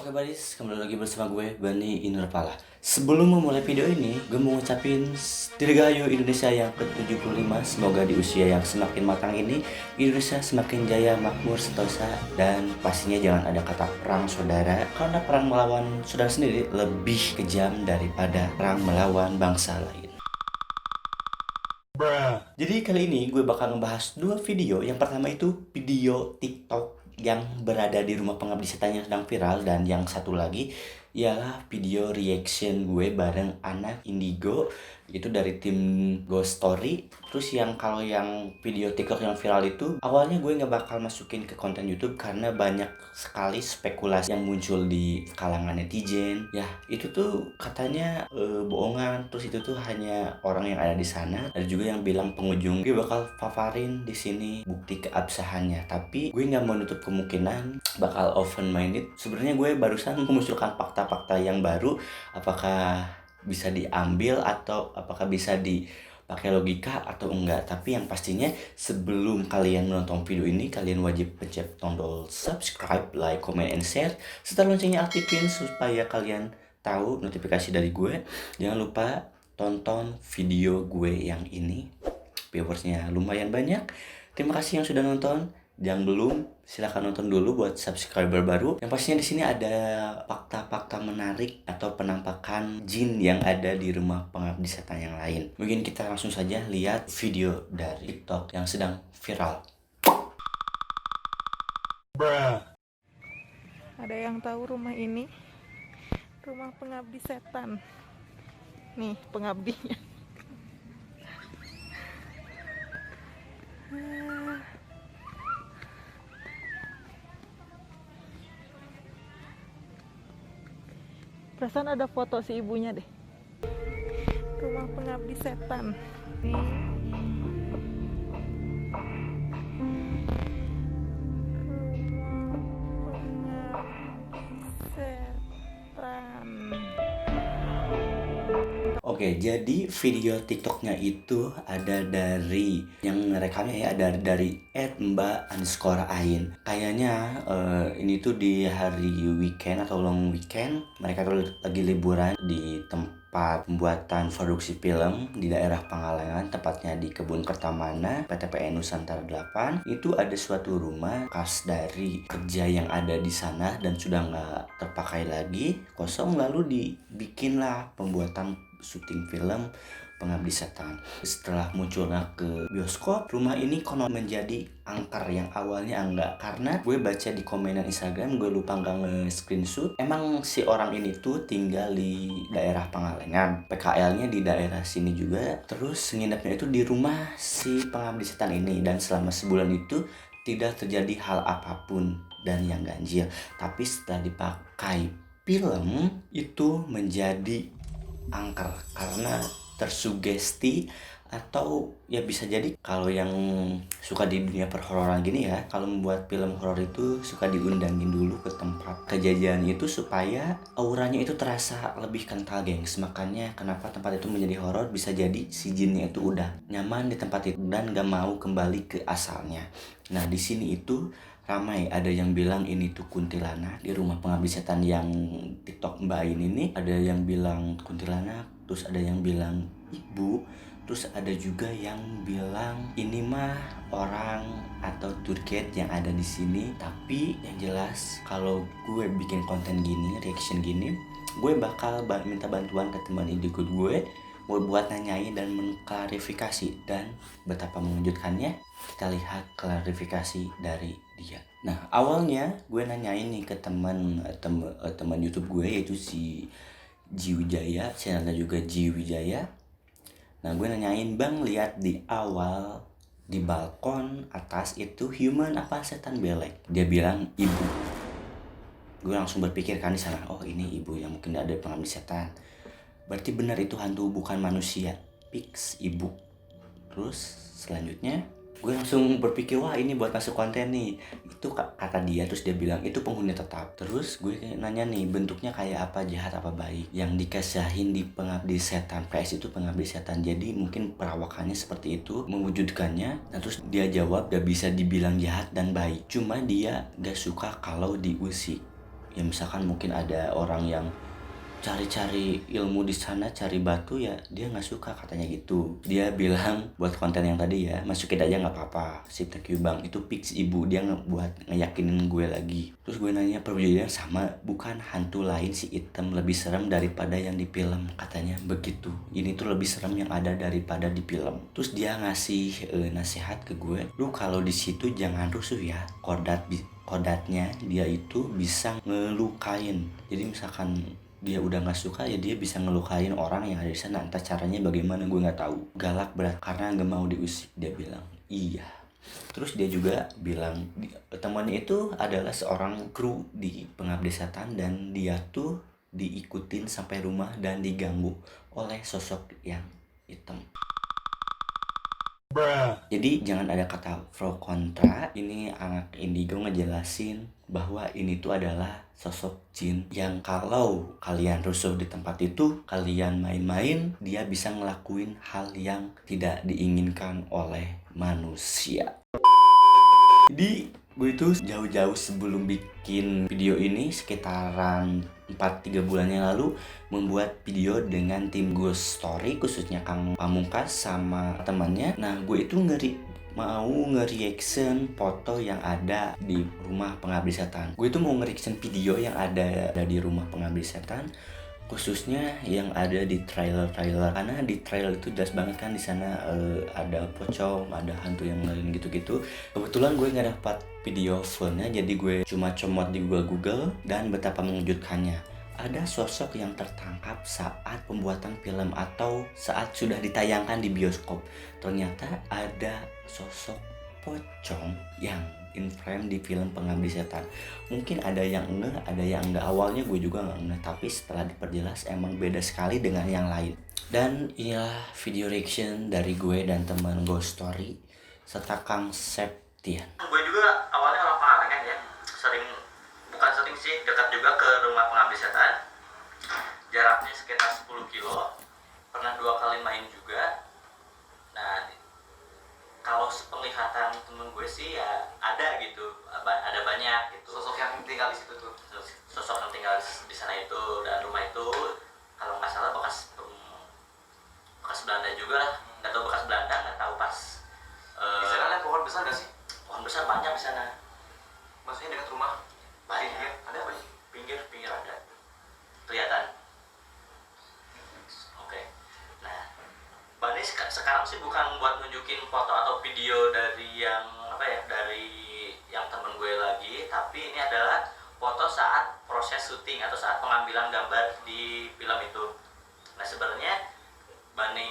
kabaris? Kembali lagi bersama gue, Bani Inurpala. Sebelum memulai video ini, gue mau ngucapin Dirgahayu Indonesia yang ke-75. Semoga di usia yang semakin matang ini, Indonesia semakin jaya, makmur, sentosa. Dan pastinya jangan ada kata perang saudara, karena perang melawan saudara sendiri lebih kejam daripada perang melawan bangsa lain. Jadi kali ini gue bakal ngebahas dua video. Yang pertama itu video TikTok yang berada di rumah pengabdi setan yang sedang viral, dan yang satu lagi ialah video reaction gue bareng anak Indigo, itu dari tim Ghost Story. Terus kalau yang video TikTok yang viral itu awalnya gue nggak bakal masukin ke konten YouTube karena banyak sekali spekulasi yang muncul di kalangan netizen. Ya itu tuh katanya bohongan, terus itu tuh hanya orang yang ada di sana. Ada juga yang bilang pengunjung. Gue bakal paparin di sini bukti keabsahannya, tapi gue nggak menutup kemungkinan bakal open minded. Sebenarnya gue barusan memunculkan fakta-fakta yang baru, apakah bisa diambil atau apakah bisa dipakai logika atau enggak. Tapi yang pastinya sebelum kalian menonton video ini, kalian wajib pencet tombol subscribe, like, comment, and share, serta loncengnya aktifin supaya kalian tahu notifikasi dari gue. Jangan lupa tonton video gue yang ini, viewersnya lumayan banyak. Terima kasih yang sudah nonton. Yang belum, silahkan nonton dulu buat subscriber baru. Yang pastinya di sini ada fakta-fakta menarik atau penampakan jin yang ada di rumah pengabdi setan yang lain. Mungkin kita langsung saja lihat video dari TikTok yang sedang viral. Ada yang tahu rumah ini? Rumah pengabdi setan. Nih pengabdinya. Perasaan ada foto si ibunya deh. Rumah pengabdi setan. Nih. Oke, jadi video TikToknya itu ada dari yang ngerekamnya ya, ada dari @mbak_ain. Kayaknya ini tuh di hari weekend atau long weekend. Mereka tuh lagi liburan di tempat pembuatan produksi film di daerah Pangalengan, tepatnya di Kebun Kertamana, PTPN Nusantara 8. Itu ada suatu rumah khas dari kerja yang ada di sana dan sudah nggak terpakai lagi, kosong, lalu dibikinlah pembuatan syuting film Pengabdi Setan. Setelah munculnya ke bioskop, rumah ini konon menjadi angker yang awalnya enggak. Karena gue baca di komenan Instagram, gue lupa nggak nge-screenshot. Emang si orang ini tuh tinggal di daerah Pangalengan, PKL-nya di daerah sini juga. Terus nginepnya itu di rumah si Pengabdi Setan ini, dan selama sebulan itu tidak terjadi hal apapun dan yang ganjil. Tapi setelah dipakai film itu menjadi angker karena tersugesti, atau ya bisa jadi kalau yang suka di dunia perhororan gini ya, kalau membuat film horor itu suka diundangin dulu ke tempat kejadian itu supaya auranya itu terasa lebih kental, gengs. Makanya kenapa tempat itu menjadi horor, bisa jadi si jinnya itu udah nyaman di tempat itu dan gak mau kembali ke asalnya. Nah di sini itu ramai, ada yang bilang ini tuh kuntilanak di rumah pengabdi setan yang TikTok Mbak Ain ini. Ada yang bilang kuntilanak, terus ada yang bilang ibu, terus ada juga yang bilang ini mah orang atau turket yang ada di sini. Tapi yang jelas kalau gue bikin konten gini, reaction gini, gue bakal minta bantuan ke teman indigo gue buat nanyain dan mengklarifikasi. Dan betapa mengejutkannya, kita lihat klarifikasi dari dia. Nah awalnya gue nanyain nih ke teman YouTube gue, yaitu si Jiwijaya, channelnya juga Jiwijaya. Nah gue nanyain, bang, lihat di awal di balkon atas itu human apa setan belek? Dia bilang ibu. Gue langsung berpikir kan di sana, oh ini ibu yang mungkin ada pengabdi setan. Berarti benar itu hantu bukan manusia, fix ibu. Terus selanjutnya gue langsung berpikir, wah ini buat masuk konten nih. Itu kata dia, terus dia bilang itu penghuni tetap. Terus gue nanya nih, bentuknya kayak apa, jahat apa baik, yang dikasahin di pengabdi setan. PS itu pengabdi setan, jadi mungkin perawakannya seperti itu mewujudkannya. Nah terus dia jawab, gak bisa dibilang jahat dan baik, cuma dia gak suka kalau diusik. Ya misalkan mungkin ada orang yang cari-cari ilmu di sana, cari batu, ya dia nggak suka katanya gitu. Dia bilang buat konten yang tadi ya, masukin aja nggak apa-apa. Sip, thank you bang. Itu fix ibu dia buat ngeyakinin gue lagi. Terus gue nanya, perbedaannya sama, bukan hantu lain si Item lebih serem daripada yang di film, katanya begitu. Ini tuh lebih serem yang ada daripada di film. Terus dia ngasih nasihat ke gue, lu kalau di situ jangan rusuh ya. Kodatnya dia itu bisa ngelukain. Jadi misalkan dia udah nggak suka, ya dia bisa ngelukain orang yang ada di sana. Entah caranya bagaimana gue nggak tahu. Galak berat karena nggak mau diusik, dia bilang. Iya. Terus dia juga bilang temannya itu adalah seorang kru di Pengabdi Setan, dan dia tuh diikutin sampai rumah dan diganggu oleh sosok yang hitam. Jadi jangan ada kata pro kontra. Ini anak Indigo ngejelasin bahwa ini tuh adalah sosok jin yang kalau kalian rusuh di tempat itu, kalian main-main, dia bisa ngelakuin hal yang tidak diinginkan oleh manusia. Jadi gue itu jauh-jauh sebelum bikin video ini, sekitaran 4-3 bulan yang lalu, membuat video dengan tim Ghost Story, khususnya Kang Pamungkas sama temannya. Nah, gue itu mau nge-reaction foto yang ada di rumah Pengabdi Setan. Gue itu mau nge-reaction video yang ada di rumah Pengabdi Setan, khususnya yang ada di trailer, karena di trailer itu jelas banget kan di sana ada pocong, ada hantu yang lain gitu-gitu. Kebetulan gue nggak dapat video fullnya, jadi gue cuma comot di Google, dan betapa mengejutkannya, ada sosok yang tertangkap saat pembuatan film atau saat sudah ditayangkan di bioskop. Ternyata ada sosok pocong yang in frame di film Pengabdi Setan. Mungkin ada yang enggak, ada yang enggak. Awalnya gue juga enggak, tapi setelah diperjelas emang beda sekali dengan yang lain. Dan inilah video reaction dari gue dan teman Ghost Story serta Kang Septian. Gue juga awalnya orang Pangalengan ya, bukan sering sih, dekat juga ke rumah Pengabdi Setan. Jaraknya sekitar 10 kilo. Pernah 2 kali main juga. Nah, kalau penglihatan temen gue sih ya ada gitu, ada banyak gitu. Sosok yang tinggal di situ tuh. Sosok yang tinggal di sana itu, dan rumah itu kalau nggak salah bekas Belanda juga lah. Nggak tahu bekas Belanda, nggak tahu pas. Di sana ada pohon besar nggak sih? Pohon besar banyak di sana. Maksudnya dekat rumah? Banyak. Pinggir ada apa sih? Pinggir ada. Kelihatan. Oke. Nah, Bani sekarang sih bukan buat nunjukin foto atau video dari yang dari yang temen gue lagi, tapi ini adalah foto saat proses syuting atau saat pengambilan gambar di film itu. Nah, sebenarnya Bani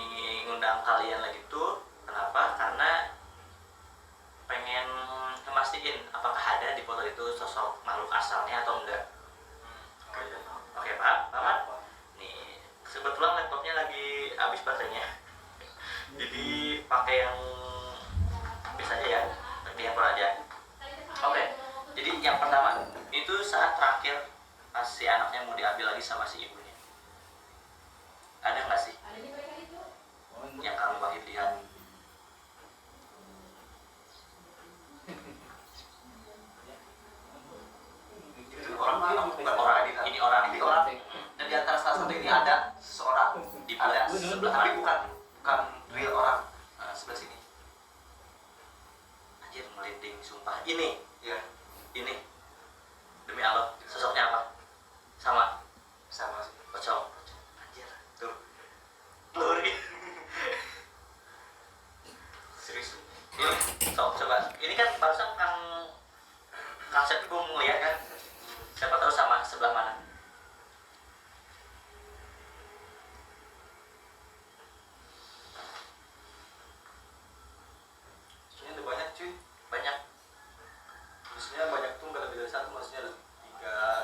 ngundang kalian lagi tuh kenapa? Karena pengen ngemastiin apakah ada di foto itu sosok makhluk asalnya atau enggak. Oke, Pak. Nih, kebetulan laptopnya lagi habis baterainya. Jadi pakai yang biasa aja ya, pakai yang Pro aja. Oke, jadi yang pertama itu saat terakhir pas si anaknya mau diambil lagi sama si ibunya. Ada nggak sih yang kamu bagi lihat? Itu orang bukan orang Ini orang. Dan di antara salah satu ini ada seseorang Di ada sebelah tapi mana? bukan real orang. Sebelah sini. Anjir, merinding sumpah. Ini demi Allah, sosoknya apa? Sama Sama sih. pocong. Anjir, tuh luri. Serius. Ini coba, ini kan barusan Kang Sep gue ngeliat kan, siapa tahu sama sebelah mana. Ini ada banyak cuy. Banyak. Maksudnya banyak tuh nggak lebih dari satu, maksudnya ada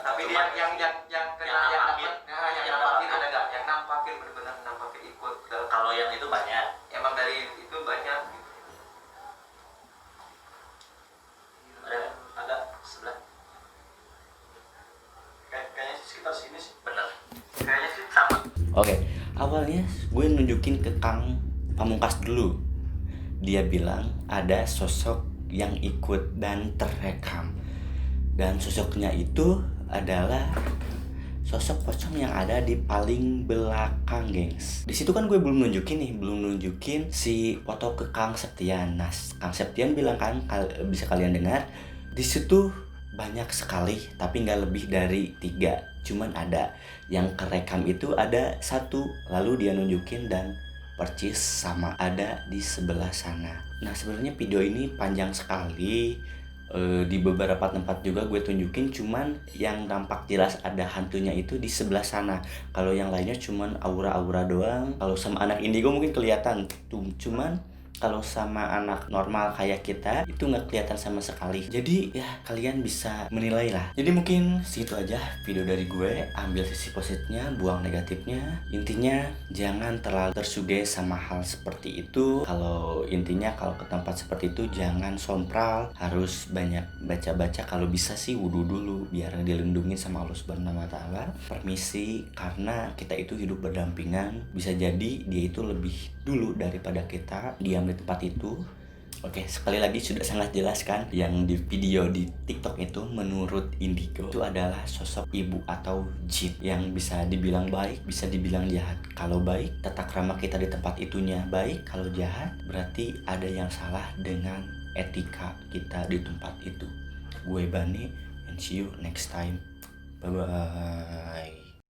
3. Tapi Cuma dia yang kena yang yang nampakin. dapat, yang nampakin ada nggak? Yang nampakin benar-benar nampakin ikut. Kalau yang itu banyak. Emang dari itu banyak. Ada sebelah. Kayaknya sih sekitar sini sih. Bener. Kayaknya sih Sama. Oke, awalnya gue nunjukin ke Kang Pamungkas dulu. Dia bilang ada sosok yang ikut dan terekam. Dan sosoknya itu adalah sosok pocong yang ada di paling belakang, gengs. Di situ kan gue belum nunjukin si foto ke Kang Septian. Nah, Kang Septian bilang kan, bisa kalian dengar, di situ banyak sekali, tapi nggak lebih dari 3. Cuman ada yang kerekam itu ada 1, lalu dia nunjukin dan percis sama ada di sebelah sana. Nah, sebenarnya video ini panjang sekali. Di beberapa tempat juga gue tunjukin, cuman yang nampak jelas ada hantunya itu di sebelah sana. Kalau yang lainnya cuman aura-aura doang. Kalau sama anak indigo mungkin kelihatan tuh, cuman kalau sama anak normal kayak kita itu nggak kelihatan sama sekali. Jadi ya kalian bisa menilai lah. Jadi mungkin segitu aja video dari gue. Ambil sisi positifnya, buang negatifnya. Intinya jangan terlalu tersugesti sama hal seperti itu. Kalau ke tempat seperti itu jangan sompral. Harus banyak baca-baca. Kalau bisa sih wudhu dulu biar dilindungi sama Allah Subhanahu wa Ta'ala. Permisi, karena kita itu hidup berdampingan. Bisa jadi dia itu lebih dulu daripada kita diam di tempat itu. Oke, sekali lagi sudah sangat jelas kan yang di video di TikTok itu. Menurut Indigo itu adalah sosok ibu atau jin yang bisa dibilang baik, bisa dibilang jahat. Kalau baik, tata krama kita di tempat itunya baik. Kalau jahat, berarti ada yang salah dengan etika kita di tempat itu. Gue Bani, and see you next time. Bye bye.